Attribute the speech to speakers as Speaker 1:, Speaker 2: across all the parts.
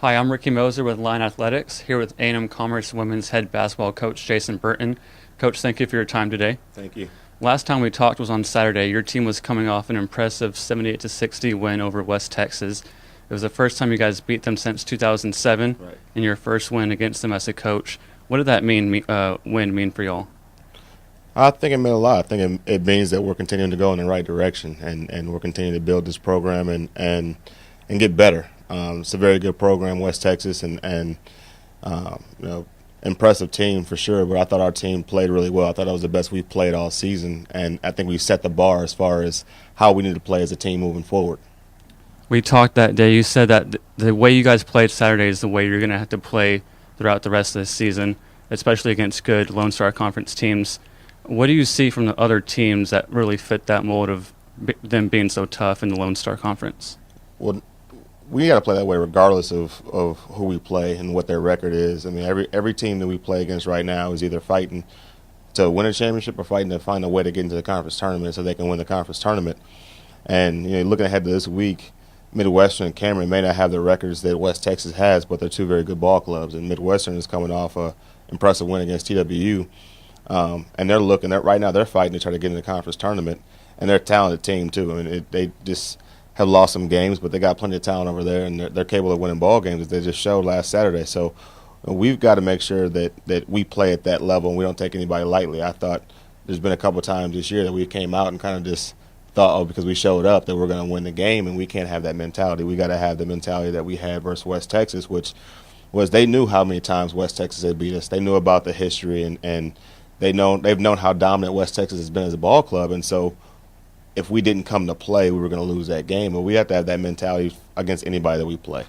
Speaker 1: Hi, I'm Ricky Moser with Line Athletics, here with A&M Commerce Women's head basketball coach Jason Burton. Coach, thank you for your time today.
Speaker 2: Thank you.
Speaker 1: Last time we talked was on Saturday. Your team was coming off an impressive 78-60 win over West Texas. It was the first time you guys beat them since 2007,
Speaker 2: Right.
Speaker 1: and your first win against them as a coach. What did that win mean for y'all?
Speaker 2: I think it meant a lot. I think it means that we're continuing to go in the right direction, and we're continuing to build this program and get better. It's a very good program, West Texas, and impressive team for sure. But I thought our team played really well. I thought it was the best we've played all season, and I think we set the bar as far as how we need to play as a team moving forward.
Speaker 1: We talked that day. You said that the way you guys played Saturday is the way you're going to have to play throughout the rest of this season, especially against good Lone Star Conference teams. What do you see from the other teams that really fit that mold of them being so tough in the Lone Star Conference?
Speaker 2: Well, we got to play that way regardless of who we play and what their record is. I mean, every team that we play against right now is either fighting to win a championship or fighting to find a way to get into the conference tournament so they can win the conference tournament. And looking ahead to this week, Midwestern and Cameron may not have the records that West Texas has, but they're two very good ball clubs. And Midwestern is coming off a impressive win against TWU. And right now they're fighting to try to get in the conference tournament, and they're a talented team too. I mean, they just have lost some games, but they got plenty of talent over there, and they're capable of winning ball games as they just showed last Saturday. So we've got to make sure that we play at that level and we don't take anybody lightly. I thought there's been a couple of times this year that we came out and kind of just thought, because we showed up, that we're going to win the game, and we can't have that mentality. We got to have the mentality that we had versus West Texas, which was they knew how many times West Texas had beat us. They knew about the history, and they've known how dominant West Texas has been as a ball club, and so if we didn't come to play, we were going to lose that game. But we have to have that mentality against anybody that we play.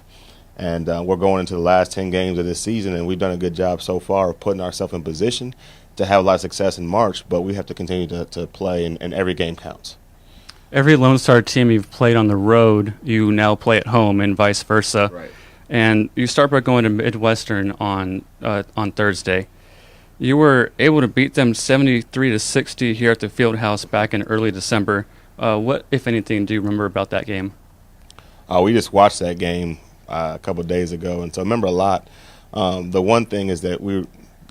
Speaker 2: And we're going into the last 10 games of this season, and we've done a good job so far of putting ourselves in position to have a lot of success in March, but we have to continue to play, and every game counts.
Speaker 1: Every Lone Star team you've played on the road, you now play at home, and vice versa.
Speaker 2: Right.
Speaker 1: And you start by going to Midwestern on Thursday. You were able to beat them 73-60 here at the Fieldhouse back in early December. What, if anything, do you remember about that game?
Speaker 2: We just watched that game a couple of days ago, and so I remember a lot. The one thing is that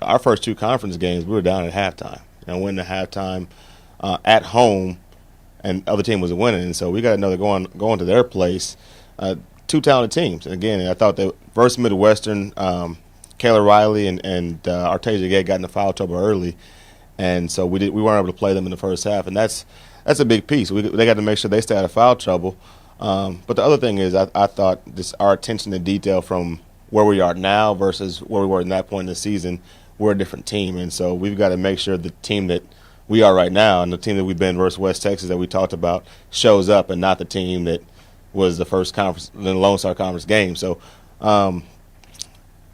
Speaker 2: our first two conference games, we were down at halftime. And went to halftime at home, and the other team was winning. And so we got to know that going to their place, two talented teams. And again, I thought that versus Midwestern, Kayla Riley and Artasia Gay got in the foul trouble early, and so we weren't able to play them in the first half, and that's a big piece. They got to make sure they stay out of foul trouble. But the other thing is, I thought our attention to detail from where we are now versus where we were in that point in the season, we're a different team, and so we've got to make sure the team that we are right now and the team that we've been versus West Texas that we talked about shows up, and not the team that was the first conference, the Lone Star Conference game. So.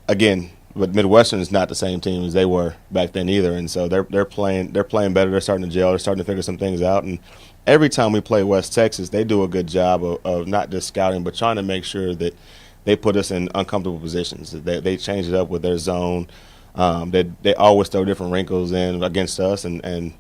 Speaker 2: Again, but Midwestern is not the same team as they were back then either, and so they're playing better. They're starting to gel. They're starting to figure some things out. And every time we play West Texas, they do a good job of not just scouting, but trying to make sure that they put us in uncomfortable positions. They change it up with their zone. They always throw different wrinkles in against us. And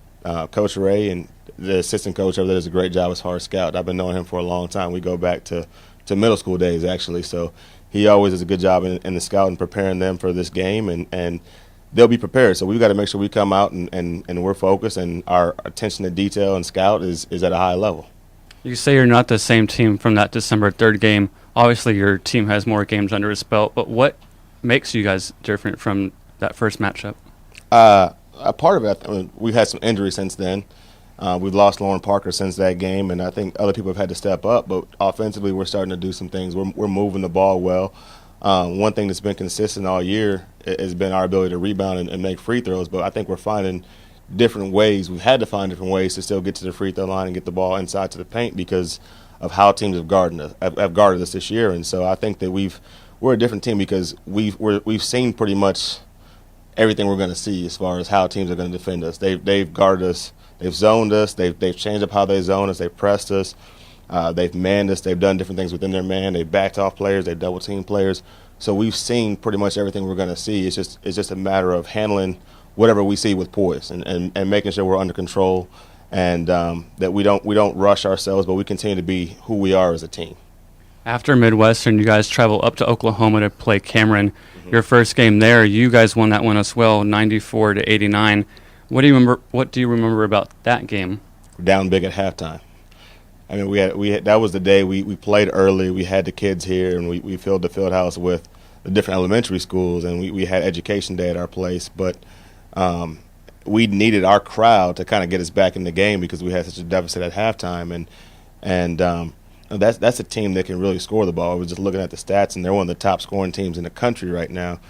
Speaker 2: Coach Ray and the assistant coach over there does a great job as far as scout. I've been knowing him for a long time. We go back to middle school days actually. So. He always does a good job in the scouting, preparing them for this game, and they'll be prepared. So we've got to make sure we come out and we're focused, and our attention to detail and scout is at a high level.
Speaker 1: You say you're not the same team from that December 3rd game. Obviously, your team has more games under its belt, but what makes you guys different from that first matchup?
Speaker 2: A part of it, we've had some injuries since then. We've lost Lauren Parker since that game, and I think other people have had to step up. But offensively, we're starting to do some things. We're moving the ball well. One thing that's been consistent all year has been our ability to rebound and make free throws. But I think we're finding different ways. We've had to find different ways to still get to the free throw line and get the ball inside to the paint because of how teams have guarded us this year. And so I think that we're a different team because we've seen pretty much everything we're going to see as far as how teams are going to defend us. They've guarded us. They've zoned us. They've changed up how they zone us. They've pressed us. They've manned us. They've done different things within their man. They've backed off players. They've double teamed players. So we've seen pretty much everything we're going to see. It's just a matter of handling whatever we see with poise and making sure we're under control and that we don't rush ourselves, but we continue to be who we are as a team.
Speaker 1: After Midwestern, you guys travel up to Oklahoma to play Cameron. Your first game there, you guys won that one as well, 94-89. What do you remember about that game?
Speaker 2: We're down big at halftime. I mean, we had that was the day we played early. We had the kids here, and we filled the field house with the different elementary schools, and we had education day at our place. But we needed our crowd to kind of get us back in the game because we had such a deficit at halftime, and that's a team that can really score the ball. I was just looking at the stats, and they're one of the top scoring teams in the country right now.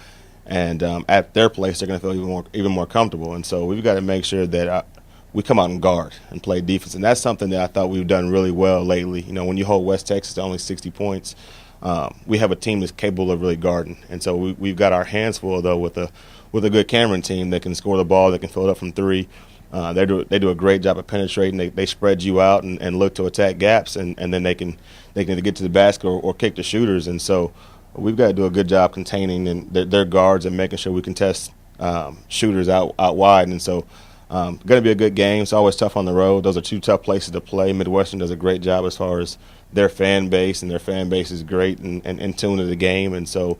Speaker 2: And at their place, they're going to feel even more comfortable. And so we've got to make sure that we come out and guard and play defense. And that's something that I thought we've done really well lately. You know, when you hold West Texas to only 60 points, we have a team that's capable of really guarding. And so we've got our hands full, though, with a good Cameron team that can score the ball, that can fill it up from three. They do a great job of penetrating. They spread you out and look to attack gaps, and then they can either get to the basket or kick the shooters. And so we've got to do a good job containing their guards and making sure we contest shooters out wide. And so going to be a good game. It's always tough on the road. Those are two tough places to play. Midwestern does a great job as far as their fan base, and their fan base is great and in tune to the game. And so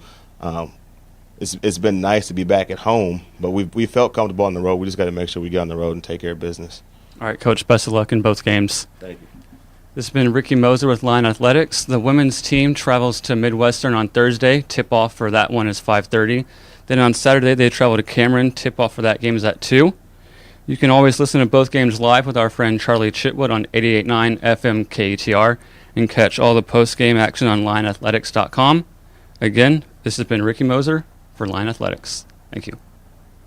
Speaker 2: it's been nice to be back at home, but we felt comfortable on the road. We just got to make sure we get on the road and take care of business.
Speaker 1: All right, Coach, best of luck in both games.
Speaker 2: Thank you.
Speaker 1: This has been Ricky Moser with Line Athletics. The women's team travels to Midwestern on Thursday. Tip-off for that one is 5:30. Then on Saturday, they travel to Cameron. Tip-off for that game is at 2. You can always listen to both games live with our friend Charlie Chitwood on 88.9 FM KETR and catch all the post-game action on lineathletics.com. Again, this has been Ricky Moser for Line Athletics. Thank you.